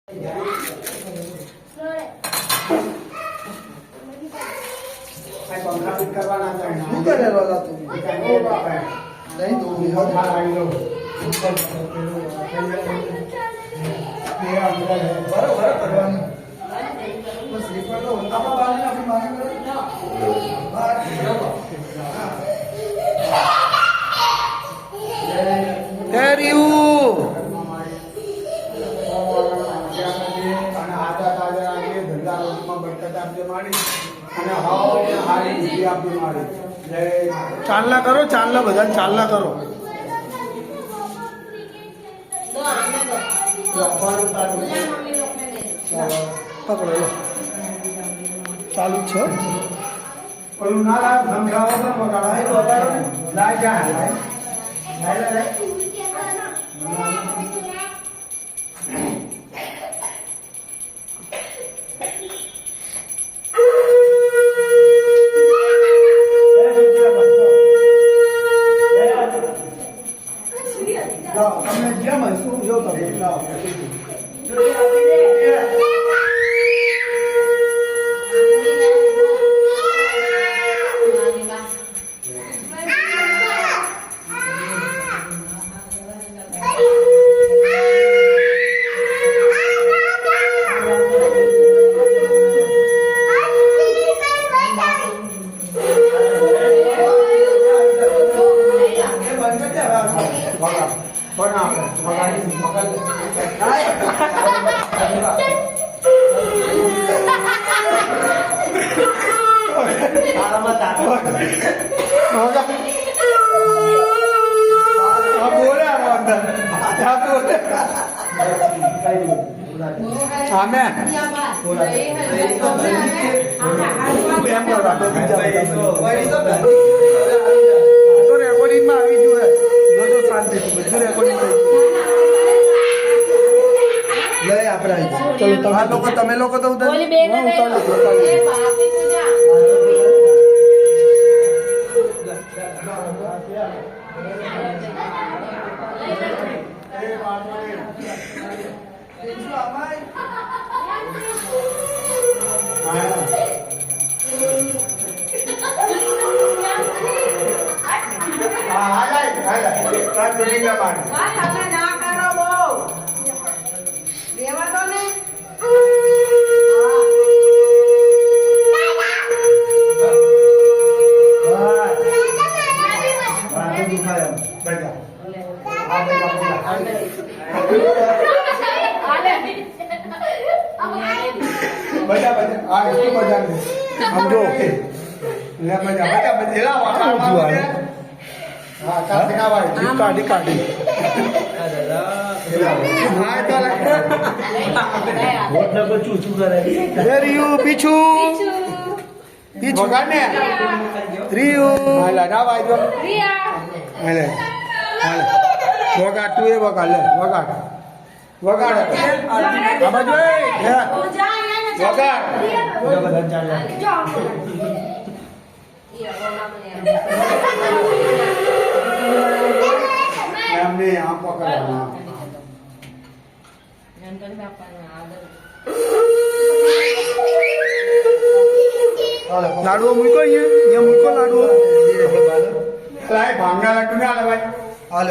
पंखा फिट करवाना चाहिए नहीं तो बराबर करवाना बस स्लीपर तो होता है बाहर ना फिर मांगे चालना करो चालना बधाने चालना करो पकड़ो लो चालू छो कोई ना ला समझाओ तो पकड़ा है तो ला जा है ला તમે જેમ હશું જો તમે લાવો તમે લોકો તો ઉતાર लाडू मुझको ये मुझको लाडू भांगा लड्डू ना भाई हाल